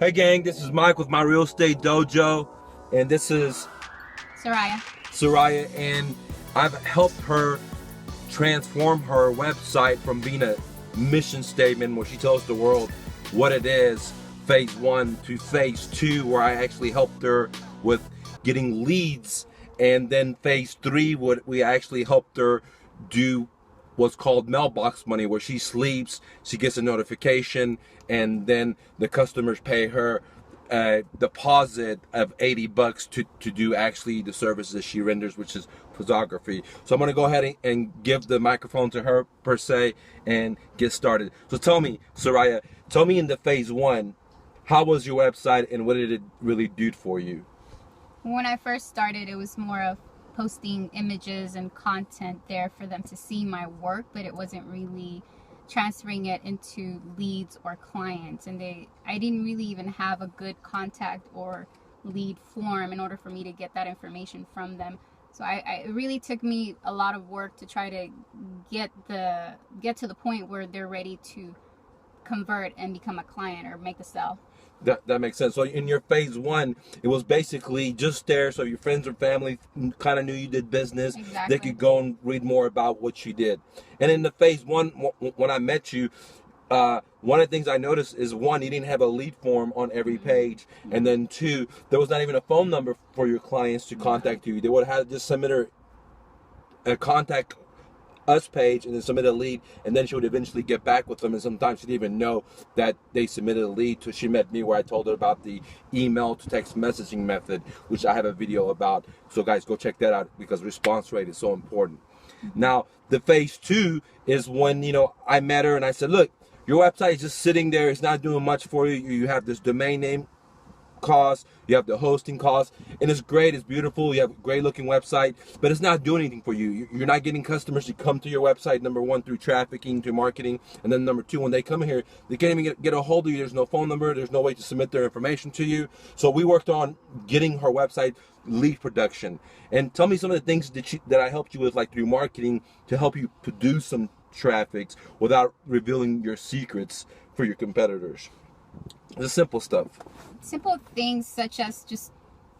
Hey gang, this is Mike with My Real Estate Dojo, and this is Soraya, and I've helped her transform her website from being a mission statement where she tells the world what it is, phase 1 to phase 2, where I actually helped her with getting leads, and then phase 3, what we actually helped her do what's called mailbox money, where she sleeps, she gets a notification, and then the customers pay her a deposit of $80 to do actually the services she renders, which is photography. So I'm going to go ahead and give the microphone to her per se and get started. So tell me, Soraya, tell me in the phase 1, how was your website and what did it really do for you? When I first started, it was more of posting images and content there for them to see my work, but it wasn't really transferring it into leads or clients, and I didn't really even have a good contact or lead form in order for me to get that information from them. So it really took me a lot of work to try to get to the point where they're ready to convert and become a client or make a sale. That makes sense. So in your phase 1, it was basically just there so your friends or family kind of knew you did business. Exactly. They could go and read more about what you did. And in the phase 1, when I met you, one of the things I noticed is, 1, you didn't have a lead form on every page, and then 2, there was not even a phone number for your clients to contact you. They would have just submit a contact us page and then submit a lead, and then she would eventually get back with them, and sometimes she didn't even know that they submitted a lead till she met me, where I told her about the email to text messaging method, which I have a video about. So guys, go check that out because response rate is so important. Now the phase 2 is when I met her and I said, look, your website is just sitting there, it's not doing much for you. You have this domain name cost, you have the hosting cost, and it's great, it's beautiful, you have a great looking website, but it's not doing anything for you. You're not getting customers to come to your website, number 1, through trafficking, to marketing, and then number 2, when they come here, they can't even get a hold of you. There's no phone number, there's no way to submit their information to you. So we worked on getting her website lead production. And tell me some of the things that I helped you with, like through marketing, to help you produce some traffics without revealing your secrets for your competitors. The simple stuff. Simple things such as just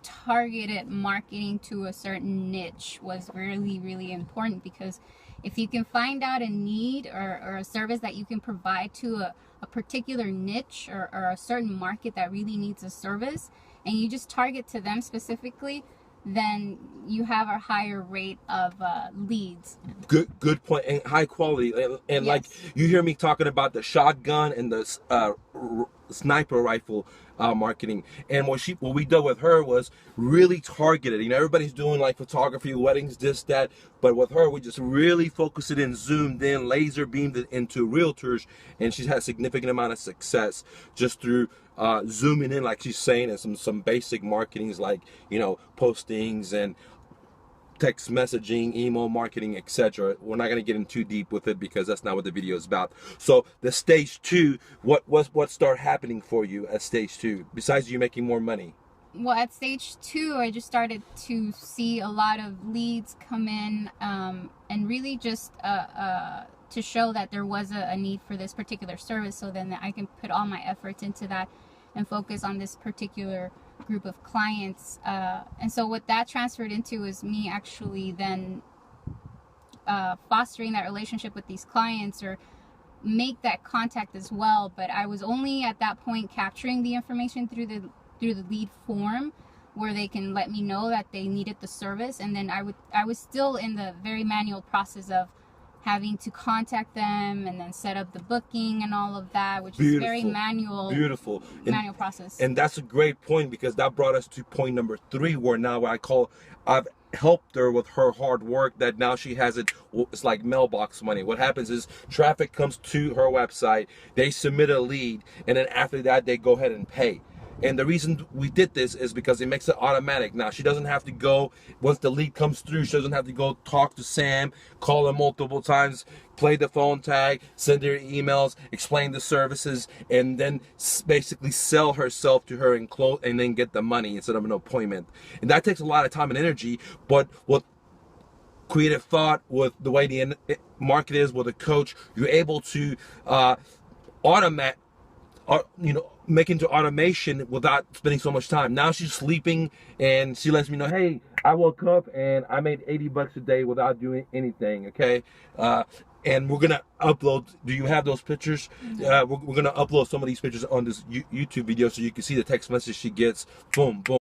targeted marketing to a certain niche was really, really important, because if you can find out a need or a service that you can provide to a particular niche or a certain market that really needs a service, and you just target to them specifically, then you have a higher rate of leads. Good point. And high quality. And yes, like you hear me talking about the shotgun and the sniper rifle marketing, and what we did with her was really targeted. Everybody's doing like photography, weddings, this, that, but with her we just really focused it in, zoomed in, laser beamed it into realtors, and she's had a significant amount of success just through zooming in, like she's saying, and some basic marketings like postings and text messaging, email marketing, etc. We're not going to get in too deep with it because that's not what the video is about. So the stage 2, what started happening for you at stage 2 besides you making more money? Well, at stage 2, I just started to see a lot of leads come in, and really just to show that there was a need for this particular service, so then I can put all my efforts into that and focus on this particular group of clients. And so what that transferred into is me actually then fostering that relationship with these clients, or make that contact as well. But I was only at that point capturing the information through the lead form, where they can let me know that they needed the service, and then I was still in the very manual process of having to contact them and then set up the booking and all of that, which is very manual. Beautiful. Manual process. And that's a great point, because that brought us to point number 3, where now I've helped her with her hard work, that now she has it's like mailbox money. What happens is traffic comes to her website, they submit a lead, and then after that they go ahead and pay. And the reason we did this is because it makes it automatic. Now she doesn't have to go, once the lead comes through, she doesn't have to go talk to Sam, call him multiple times, play the phone tag, send her emails, explain the services, and then basically sell herself to her and close, and then get the money instead of an appointment. And that takes a lot of time and energy, but with creative thought, with the way the market is, with a coach, you're able to automate make into automation without spending so much time. Now she's sleeping and she lets me know, hey, I woke up and I made 80 bucks a day without doing anything, okay? And we're gonna upload, do you have those pictures? We're gonna upload some of these pictures on this YouTube video so you can see the text message she gets. Boom, boom.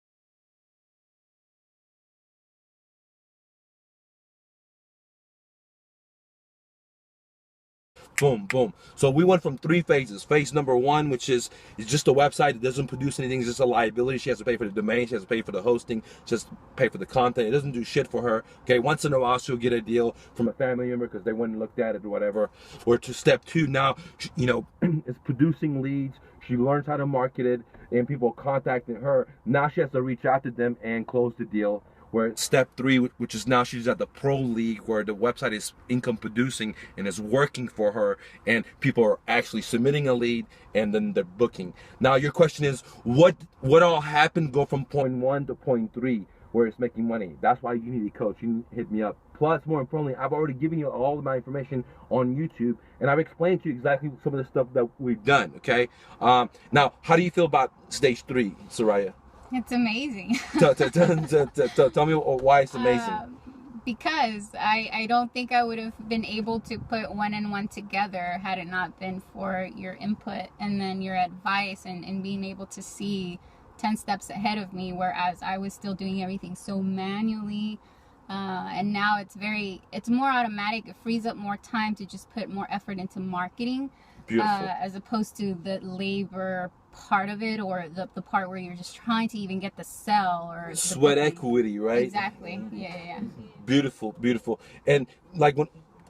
Boom, boom. So we went from 3 phases. Phase number 1, which is just a website that doesn't produce anything, it's just a liability. She has to pay for the domain, she has to pay for the hosting, she has to pay for the content. It doesn't do shit for her. Okay, once in a while she'll get a deal from a family member because they went and looked at it or whatever. Or to step 2, now, you know, it's producing leads. She learns how to market it and people contacting her. Now she has to reach out to them and close the deal. Where step 3, which is now she's at the pro league where the website is income producing and is working for her and people are actually submitting a lead and then they're booking. Now your question is, what all happened go from point 1 to point 3 where it's making money? That's why you need a coach. You need to hit me up. Plus, more importantly, I've already given you all of my information on YouTube and I've explained to you exactly some of the stuff that we've done, okay? Now, how do you feel about stage 3, Soraya? It's amazing. Tell me why it's amazing. Because I don't think I would have been able to put 1 and 1 together had it not been for your input and then your advice and being able to see 10 steps ahead of me, whereas I was still doing everything so manually. And now it's more automatic. It frees up more time to just put more effort into marketing. Beautiful. As opposed to the labor part of it, or the part where you're just trying to even get the sell or sweat equity, right? Exactly. Yeah. Beautiful, beautiful. And like,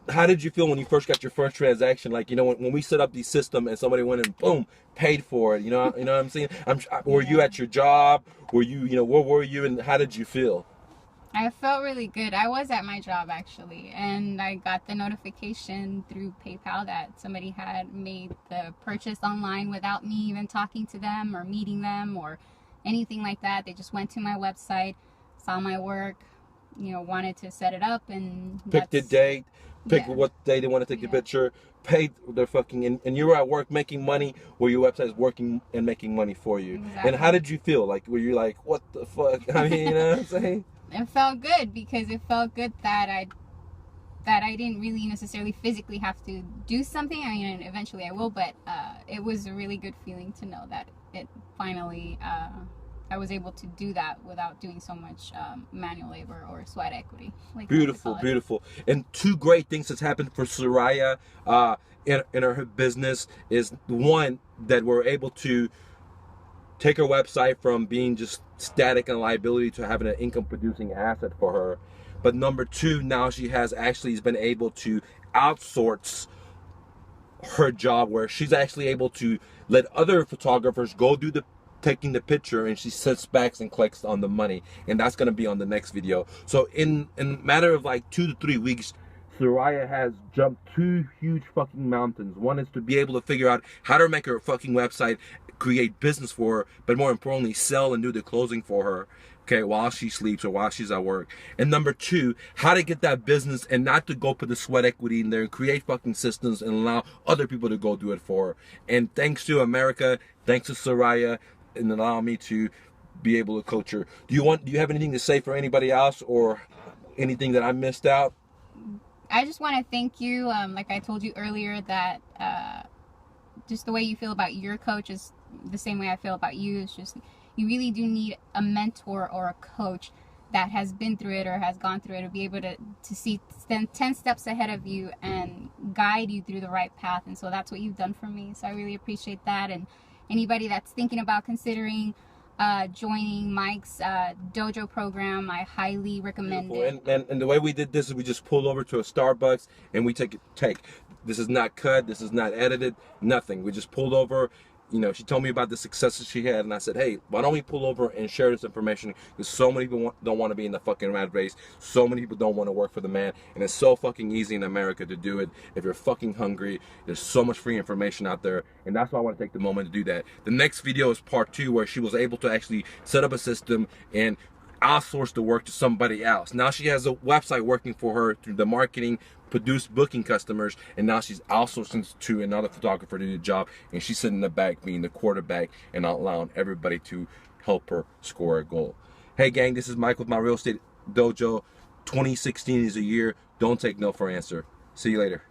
how did you feel when you first got your first transaction? Like, you know, when we set up the system and somebody went and boom, paid for it. You know what I'm saying? Were you at your job? Were you, where were you, and how did you feel? I felt really good. I was at my job actually, and I got the notification through PayPal that somebody had made the purchase online without me even talking to them or meeting them or anything like that. They just went to my website, saw my work, wanted to set it up, and pick the date, what day they want to take the picture, paid their fucking, and you were at work making money where your website is working and making money for you. Exactly. And how did you feel? Like, were you like, what the fuck? I mean, you know what I'm saying? It felt good because it felt good that I didn't really necessarily physically have to do something. I mean, eventually I will, but it was a really good feeling to know that it finally I was able to do that without doing so much manual labor or sweat equity. Like beautiful, beautiful. And 2 great things that's happened for Soraya in her business is, 1, that we're able to take her website from being just static and liability to having an income producing asset for her. But number 2, now she has been able to outsource her job where she's actually able to let other photographers go do taking the picture, and she sits back and collects on the money. And that's going to be on the next video. So in a matter of like 2 to 3 weeks, Soraya has jumped 2 huge fucking mountains. One is to be able to figure out how to make her fucking website, create business for her, but more importantly, sell and do the closing for her, okay, while she sleeps or while she's at work. And number 2, how to get that business and not to go put the sweat equity in there and create fucking systems and allow other people to go do it for her. And thanks to America, thanks to Soraya, and allow me to be able to coach her. Do you have anything to say for anybody else or anything that I missed out? I just want to thank you. Like I told you earlier, that just the way you feel about your coach is the same way I feel about you. It's just, you really do need a mentor or a coach that has been through it or has gone through it to be able to see 10 steps ahead of you and guide you through the right path. And so that's what you've done for me. So I really appreciate that. And anybody that's thinking about considering joining Mike's dojo program, I highly recommend it. And the way we did this is we just pulled over to a Starbucks and we take. This is not cut, this is not edited, nothing. We just pulled over. She told me about the successes she had, and I said, hey, why don't we pull over and share this information? Because so many people don't want to be in the fucking rat race. So many people don't want to work for the man, and it's so fucking easy in America to do it. If you're fucking hungry, there's so much free information out there, and that's why I want to take the moment to do that. The next video is part 2, where she was able to actually set up a system and outsource the work to somebody else. Now she has a website working for her through the marketing, produced booking customers, and now she's outsourcing to another photographer to do the job, and she's sitting in the back being the quarterback and allowing everybody to help her score a goal. Hey gang, this is Mike with my Real Estate Dojo. 2016 is a year. Don't take no for an answer. See you later.